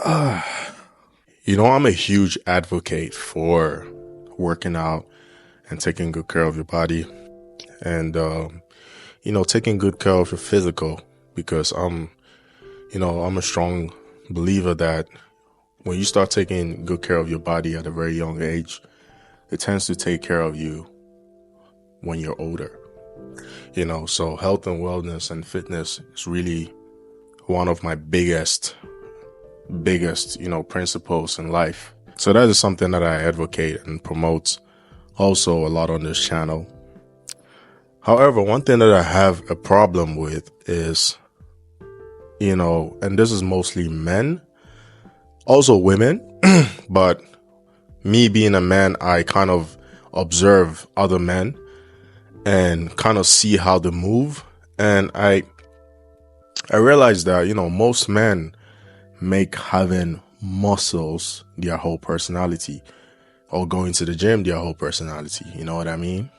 I'm a huge advocate for working out and taking good care of your body and, taking good care of your physical because I'm a strong believer that when you start taking good care of your body at a very young age, it tends to take care of you when you're older. So health and wellness and fitness is really one of my biggest, principles in life. So that is something that I advocate and promote also a lot on this channel. However, one thing that I have a problem with is, and this is mostly men, also women, but me being a man, I kind of observe other men and kind of see how they move. And I realized that, most men make having muscles their whole personality, or going to the gym their whole personality. You know what I mean?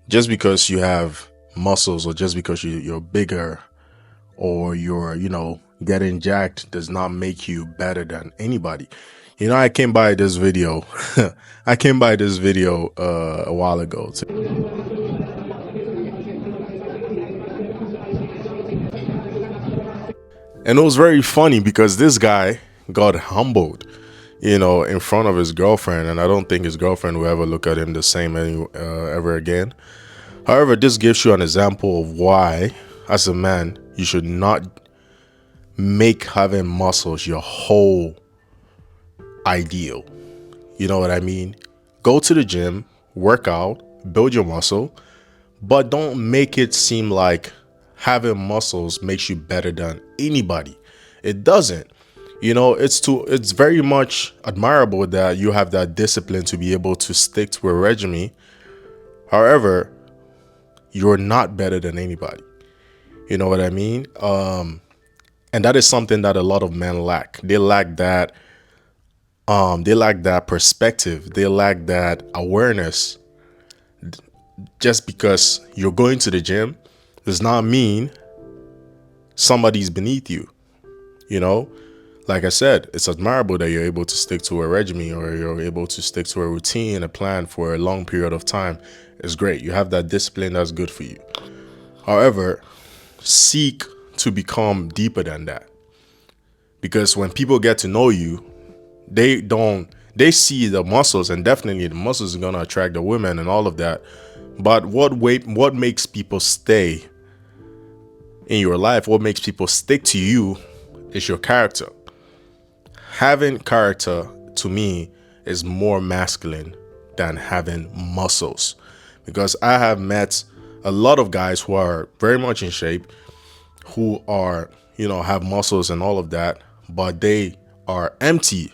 Just because you have muscles or just because you're bigger or you're, getting jacked does not make you better than anybody. I came by this video. I came by this video a while ago. And it was very funny because this guy got humbled, in front of his girlfriend. And I don't think his girlfriend will ever look at him the same ever again. However, this gives you an example of why, as a man, you should not make having muscles your whole ideal. You know what I mean? Go to the gym, work out, build your muscle, but don't make it seem like having muscles makes you better than anybody. It doesn't. It's very much admirable that you have that discipline to be able to stick to a regimen. However, you're not better than anybody. You know what I mean? And that is something that a lot of men lack. They lack that perspective. They lack that awareness. Just because you're going to the gym does not mean somebody's beneath you. Like I said, it's admirable that you're able to stick to a regimen or you're able to stick to a routine, a plan for a long period of time. It's great. You have that discipline that's good for you. However, seek to become deeper than that. Because when people get to know you, they see the muscles, and definitely the muscles are going to attract the women and all of that. But what makes people stay in your life, what makes people stick to you is your character. Having character, to me, is more masculine than having muscles. Because I have met a lot of guys who are very much in shape, who are, have muscles and all of that, but they are empty.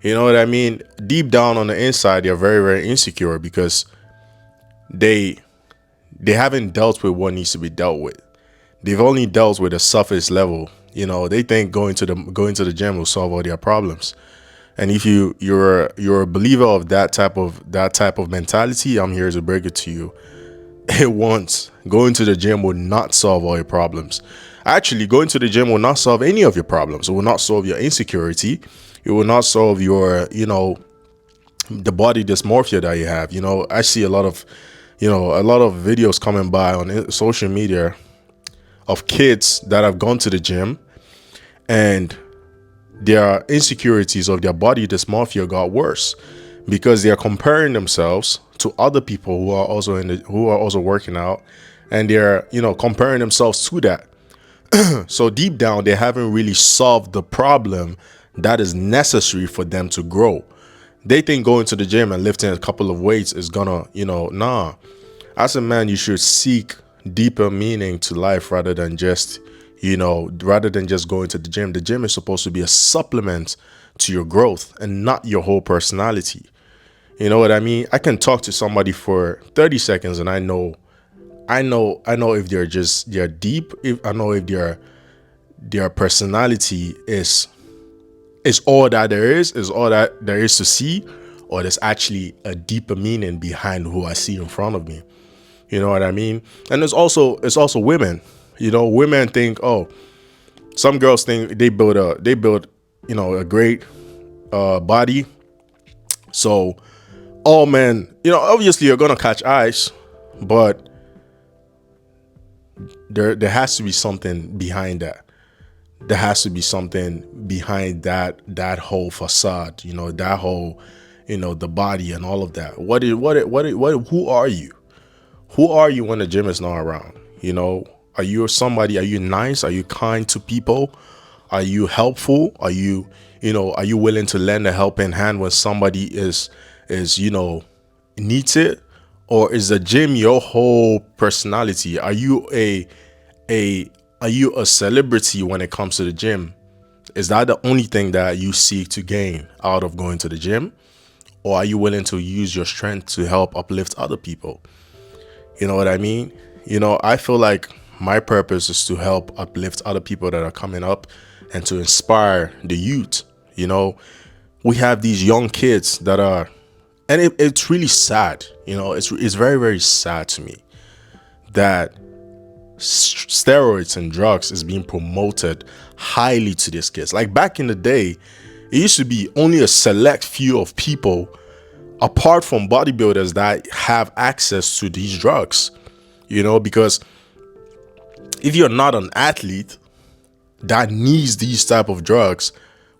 You know what I mean? Deep down on the inside, they're very, very insecure because they haven't dealt with what needs to be dealt with. They've only dealt with the surface level. They think going to the gym will solve all their problems. And if you're a believer of that type of mentality, I'm here to break it to you. It won't. Going to the gym will not solve all your problems. Actually, going to the gym will not solve any of your problems. It will not solve your insecurity. It will not solve your, the body dysmorphia that you have. I see a lot of videos coming by on social media of kids that have gone to the gym and their insecurities of their body dysmorphia got worse because they are comparing themselves to other people who are also working out, and they're comparing themselves to that. So deep down, they haven't really solved the problem that is necessary for them to grow. They think going to the gym and lifting a couple of weights is gonna, nah. As a man, you should seek deeper meaning to life rather than just going to the gym. The gym is supposed to be a supplement to your growth and not your whole personality. You know what I mean? I can talk to somebody for 30 seconds and I know if they're deep, I know if their personality is all that there is all that there is to see, or there's actually a deeper meaning behind who I see in front of me. You know what I mean? And it's also women. Women think, some girls think they build a great body. So all men, obviously you're gonna catch eyes, but there has to be something behind that. There has to be something behind that whole facade, that whole, the body and all of that. Who are you? Who are you when the gym is not around? Are you somebody? Are you nice? Are you kind to people? Are you helpful? Are you willing to lend a helping hand when somebody is needs it? Or is the gym your whole personality? A are you a celebrity when it comes to the gym? Is that the only thing that you seek to gain out of going to the gym? Or are you willing to use your strength to help uplift other people? You know what I mean? I feel like my purpose is to help uplift other people that are coming up and to inspire the youth. We have these young kids that are, and it's really sad. It's very, very sad to me that steroids and drugs is being promoted highly to these kids. Like back in the day, it used to be only a select few of people, apart from bodybuilders, that have access to these drugs. Because if you're not an athlete that needs these type of drugs,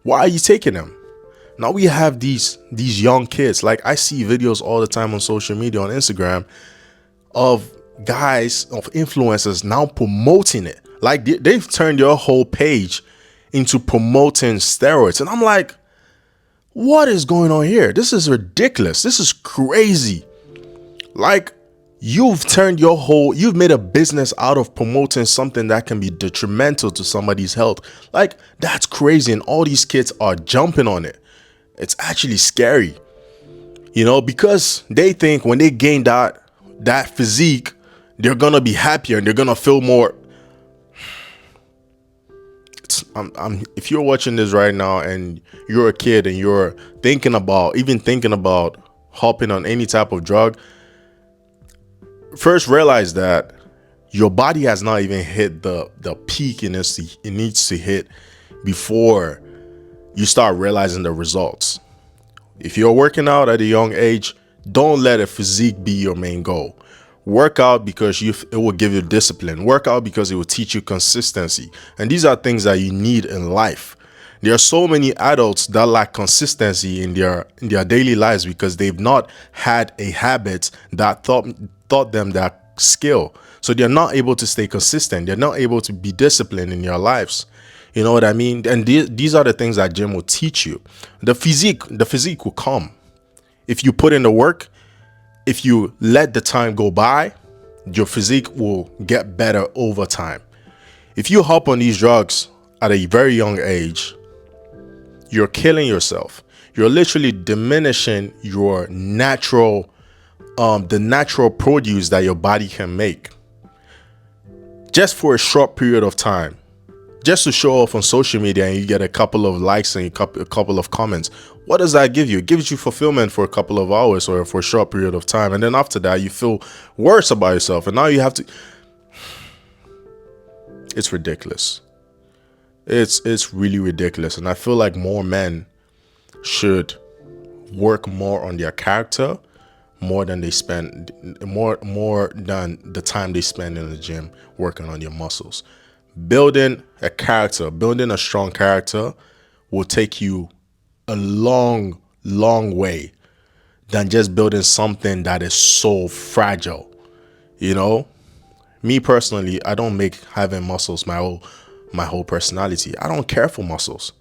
why are you taking them? Now we have these young kids. Like I see videos all the time on social media, on Instagram, of guys, of influencers now promoting it. Like they've turned your whole page into promoting steroids. And I'm like, what is going on here? This is ridiculous. This is crazy. Like you've made a business out of promoting something that can be detrimental to somebody's health. Like that's crazy. And all these kids are jumping on it. It's actually scary, because they think when they gain that physique, they're gonna be happier and they're gonna feel more. If you're watching this right now and you're a kid and you're thinking about hopping on any type of drug, first realize that your body has not even hit the peak it needs to hit before you start realizing the results. If you're working out at a young age, don't let a physique be your main goal. Work out because it will give you discipline. Work out because it will teach you consistency. And these are things that you need in life. There are so many adults that lack consistency in their daily lives because they've not had a habit that taught them that skill. So they're not able to stay consistent. They're not able to be disciplined in their lives. You know what I mean? And these are the things that gym will teach you. The physique will come if you put in the work. If you let the time go by, your physique will get better over time. If you hop on these drugs at a very young age, you're killing yourself. You're literally diminishing your the natural produce that your body can make just for a short period of time. Just to show off on social media and you get a couple of likes and a couple of comments. What does that give you? It gives you fulfillment for a couple of hours or for a short period of time. And then after that, you feel worse about yourself. And now you have to... It's ridiculous. It's really ridiculous. And I feel like more men should work more on their character more than they spend more than the time they spend in the gym working on their muscles. Building a strong character will take you a long, long way than just building something that is so fragile. Me personally, I don't make having muscles my whole personality. I don't care for muscles.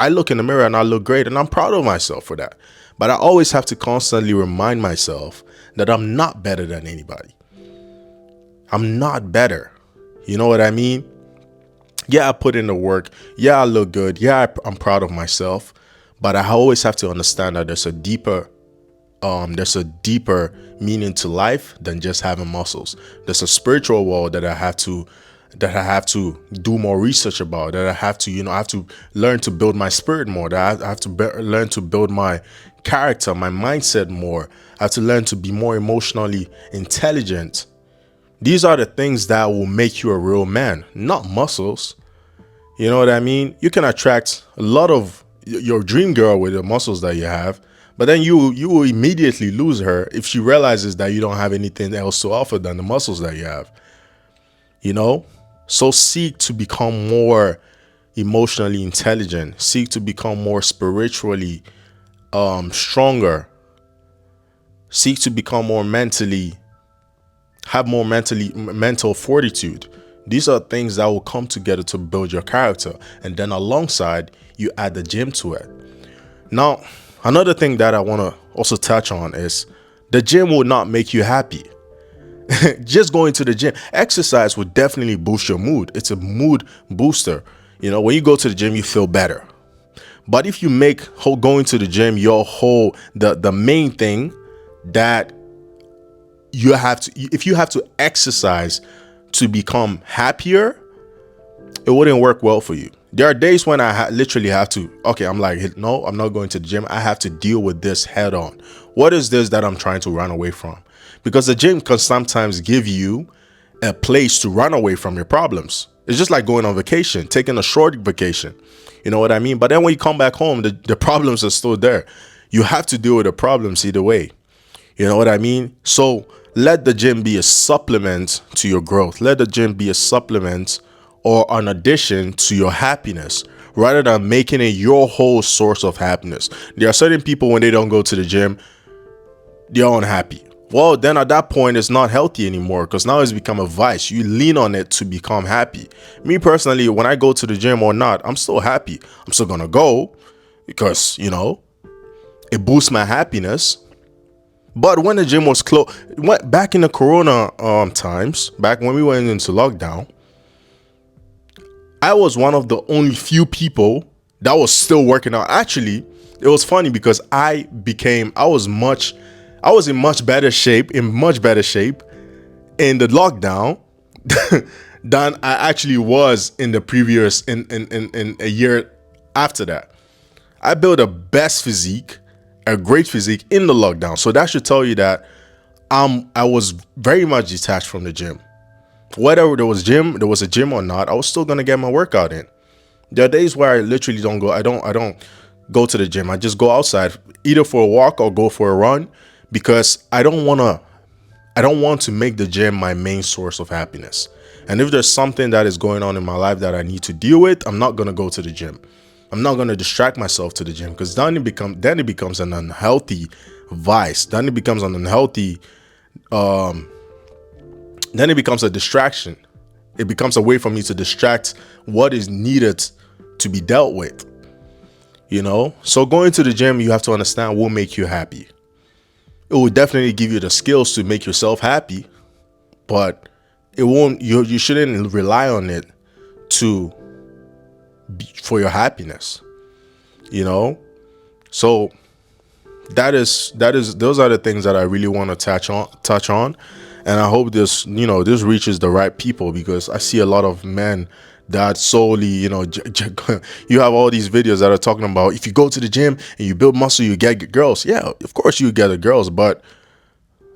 I look in the mirror and I look great and I'm proud of myself for that. But I always have to constantly remind myself that I'm not better than anybody. I'm not better. You know what I mean? Yeah, I put in the work. Yeah, I look good. Yeah, I'm proud of myself. But I always have to understand that there's a deeper meaning to life than just having muscles. There's a spiritual world that I have to do more research about. That I have to learn to build my spirit more. That I have to learn to build my character, my mindset more. I have to learn to be more emotionally intelligent. These are the things that will make you a real man, not muscles. You know what I mean? You can attract a lot of your dream girl with the muscles that you have, but then you will immediately lose her if she realizes that you don't have anything else to offer than the muscles that you have. You know, so seek to become more emotionally intelligent. Seek to become more spiritually stronger. Seek to become more mentally, have more mental fortitude. These are things that will come together to build your character, and then alongside you add the gym to it. Now, another thing that I want to also touch on is the gym will not make you happy. Just going to the gym, exercise will definitely boost your mood. It's a mood booster. You know, when you go to the gym, you feel better. But if you make going to the gym your whole the main thing that you have to, if you have to exercise to become happier, it wouldn't work well for you. There are days when I literally have to, okay, I'm like, no, I'm not going to the gym. I have to deal with this head on. What is this that I'm trying to run away from? Because the gym can sometimes give you a place to run away from your problems. It's just like going on vacation, taking a short vacation. You know what I mean? But then when you come back home, the problems are still there. You have to deal with the problems either way. You know what I mean? So let the gym be a supplement to your growth. Let the gym be a supplement or an addition to your happiness, rather than making it your whole source of happiness. There are certain people, when they don't go to the gym, they're unhappy. Well, then at that point, it's not healthy anymore, because now it's become a vice. You lean on it to become happy. Me personally, when I go to the gym or not, I'm still happy. I'm still going to go because, you know, it boosts my happiness. But when the gym was closed, back in the corona times, back when we went into lockdown, I was one of the only few people that was still working out. Actually, it was funny because I was in much better shape in the lockdown than I actually was in the previous in a year after that. I built a great physique in the lockdown. So that should tell you that I was very much detached from the gym. Whether there was a gym or not, I was still gonna get my workout in. There are days where I literally don't go. I don't go to the gym. I just go outside, either for a walk or go for a run, because I don't want to make the gym my main source of happiness. And if there's something that is going on in my life that I need to deal with, I'm not gonna go to the gym. I'm not gonna distract myself to the gym, because then it becomes an unhealthy vice. Then it becomes an unhealthy. Then it becomes a distraction. It becomes a way for me to distract what is needed to be dealt with. You know? So going to the gym, you have to understand, will make you happy. It will definitely give you the skills to make yourself happy, but it won't. You shouldn't rely on it for your happiness. You know? So those are the things that I really want to touch on. And I hope this reaches the right people, because I see a lot of men that solely, you have all these videos that are talking about, if you go to the gym and you build muscle, you get girls. Yeah, of course you get the girls, but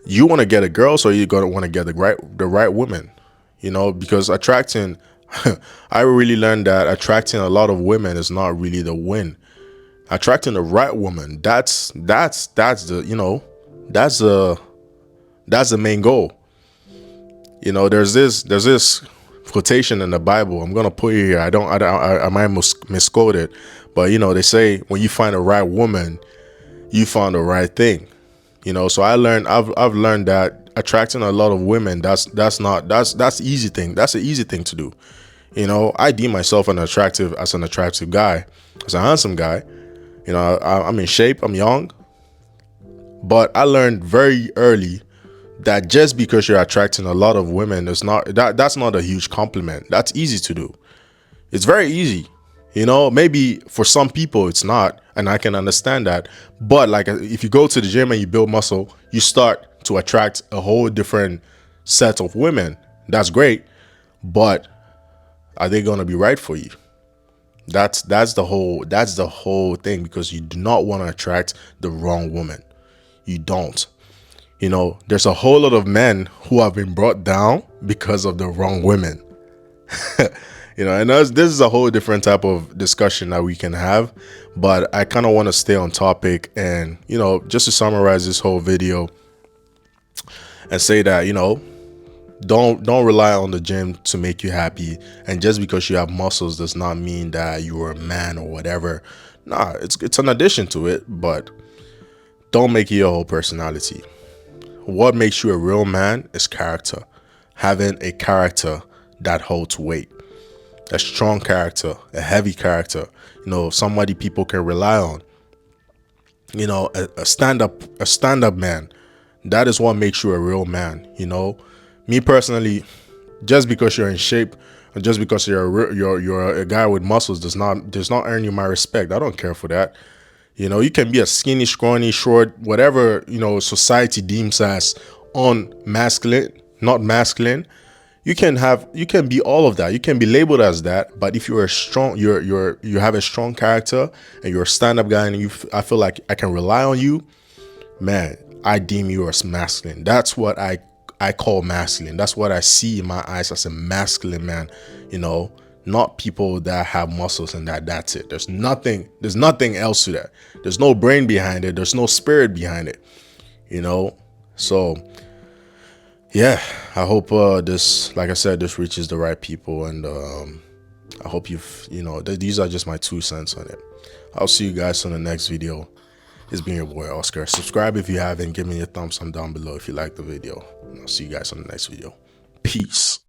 you want to get a girl, so you're going to want to get the right woman, because attracting, I really learned that attracting a lot of women is not really the win. Attracting the right woman, that's the main goal. There's this quotation in the Bible. I'm gonna put it here. I might misquote it, but they say, when you find the right woman, you found the right thing. So I've learned that attracting a lot of women, that's easy thing. That's an easy thing to do. I deem myself an attractive guy, as a handsome guy. I'm in shape. I'm young, but I learned very early that just because you're attracting a lot of women, that's not a huge compliment. That's easy to do. It's very easy. Maybe for some people it's not, and I can understand that. But like, if you go to the gym and you build muscle, you start to attract a whole different set of women. That's great, but are they going to be right for you? That's the whole thing, because you do not want to attract the wrong woman. You don't. There's a whole lot of men who have been brought down because of the wrong women. And this is a whole different type of discussion that we can have, but I kind of want to stay on topic and, just to summarize this whole video and say that, don't rely on the gym to make you happy. And just because you have muscles does not mean that you are a man or whatever. Nah, it's an addition to it, but don't make it your whole personality. What makes you a real man is character. Having a character that holds weight. A strong character, a heavy character, somebody people can rely on. A stand-up man. That is what makes you a real man. Me personally, just because you're in shape, or just because you're a guy with muscles does not earn you my respect. I don't care for that. You can be a skinny, scrawny, short, whatever, society deems as unmasculine, not masculine. You can be all of that. You can be labeled as that. But if you're a strong, you have a strong character and you're a stand-up guy and I feel like I can rely on you, man, I deem you as masculine. That's what I call masculine. That's what I see in my eyes as a masculine man, not people that have muscles and that's it. There's nothing else to that. There's no brain behind it. There's no spirit behind it, So yeah, I hope this, like I said, this reaches the right people, and I hope these are just my 2 cents on it. I'll see you guys on the next video. It's been your boy Oscar. Subscribe if you haven't. Give me a thumbs up down below if you like the video. And I'll see you guys on the next video. Peace.